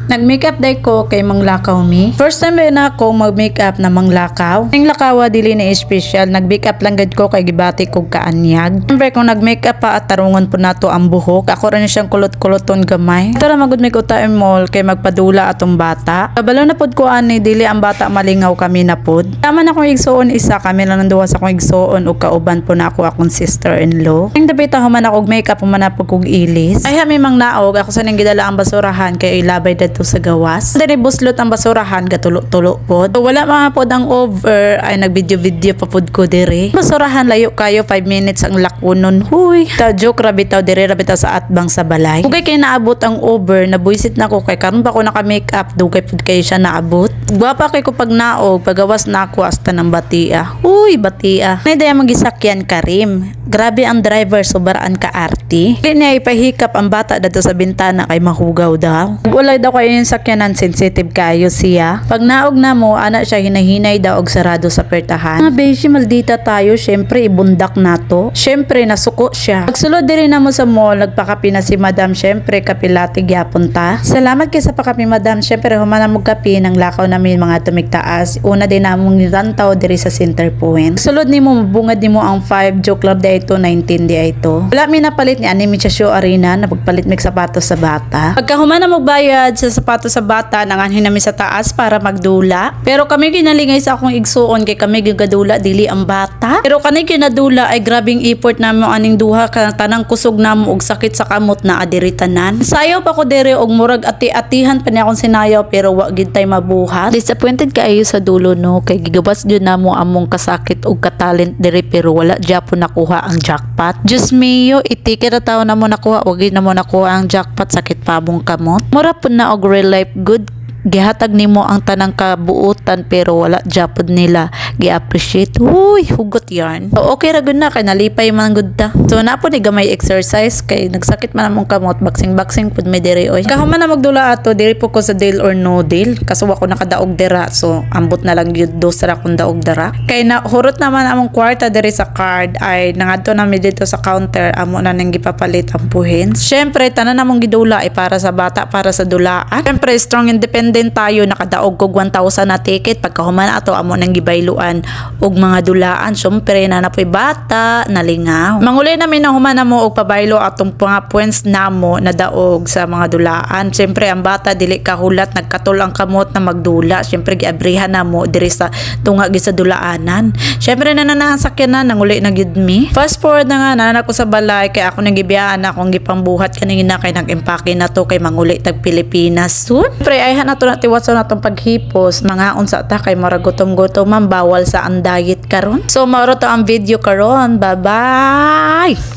Nag-makeup day ko kay manglakaw mi. First time na ako mag-makeup na manglakaw. Ang lakawa dili na special, nag-makeup lang gad ko kay gibati kog kaanyag. Siyempre kung nag-makeup pa at tarungon po nato ang buhok, ako rin siyang kulot-kuloton gamay. Ito lang magud may kuta mall kay magpadula atong bata. Kabalo na pod ko ani dili ang bata malingaw kami na pod. Tama na akong igsuon isa, kami lang nanduwa sa akong igsuon ug kauban po na ako akong sister-in-law. Ang dapita human ako og makeup human na po kog ilis. Ay hami mang naog ako sa ning gidala ang basurahan kay ilabay to sa gawas. Dili buslot ang basurahan gatulo-tulo pod. So, wala mga pod ang over ay nagvideo-video pa pod ko dire. Basurahan layo kayo 5 minutes ang lakunon. Huy, ta joke rabi taw dire rabi taw sa atbang sa balay. Ugay kay naabot ang over, nabuisit na ko kay karon pa ko naka-makeup dugay pod kay siya naabot. Gwapa kay ko pag naog, pagawas na ako hasta ng batia. Huy, batia. Nay daya magisakyan Karim. Grabe ang driver, sobraan ka arty. Di niya ipahikap ang bata dato sa bintana kay mahugaw daw. Walay daw kayo yung sakyanan, sensitive kayo siya. Pag naog na mo, anak siya hinahinay daw og sarado sa pertahan. Mga beshi, maldita tayo, syempre ibundak na to. Syempre nasuko siya. Pagsulod din na mo sa mall, nagpakapi na si madam, syempre kapilati gyapon ta. Salamat kay sa pakapi madam, syempre humana mo kapi ng lakaw namin mga tumigtaas. Una din namong nirantaw diri sa center point. Sulod ni mo, mabungad ni mo ang 5 joke club day ito, 19 day ito. Wala mi napalit ni Anime Show Arena na pagpalit mig sapatos sa bata. Pagka humana magbayad sa sapatos sa bata, nanganhin namin sa taas para magdula. Pero kami ginalingay sa akong igsuon kay kami gigadula dili ang bata. Pero kani kinadula ay grabing effort namo aning duha ka tanang kusog namo og sakit sa kamot na adiritanan. Sayaw pa ko dere og murag ati-atihan pa ni akong sinayaw pero wa gid tay mabuhat. Disappointed kaayo sa dulo no kay gigabas jud namo among kasakit og katalent dere pero wala gyapon nakuha ang jackpot. Diyos mio, itikit na tao na mo nakuha, wag na mo nakuha ang jackpot, sakit pa mong kamot. Mura po na og real life good. Gihatag nimo ang tanang kabuutan pero wala japod nila gi-appreciate. Uy, hugot yarn. So okay ra gud na kay nalipay man gud ta. So na po ni gamay exercise kay nagsakit man among kamot, boxing pud may diri oy. Kahuman na magdula ato diri po ko sa deal or no deal. Kaso ako nakadaog dira so ambot na lang gyud dos ra kun daog dara. Kay na hurot naman among kwarta diri sa card ay nangadto na mi dito sa counter amo na nang gipapalit ang puhin. Syempre tanan namong gidula ay para sa bata, para sa dulaan. Syempre strong independent din tayo, nakadaog kog 1,000 na ticket pagkahuman ato amo nang gibayluan og mga dulaan. Syempre na napoy bata nalingaw. Manguli namin na humana mo og pabaylo atong mga points namo na daog sa mga dulaan. Syempre ang bata dili kahulat, nagkatol ang kamot na magdula. Syempre giabrihan namo diri sa tunga gi sa dulaanan. Syempre na nanasakyanan nanguli na gyud mi. Fast forward na nga nanan ako sa balay kay ako nang gibiyaan akong gipambuhat kanina kay nag-empake na to kay manguli tag Pilipinas soon. Pre ay na to natiwatso na tong paghipos mga unsa ta kay maragutom-gutom man bawal sa ang diet karon. So mao to ang video karon. Bye bye.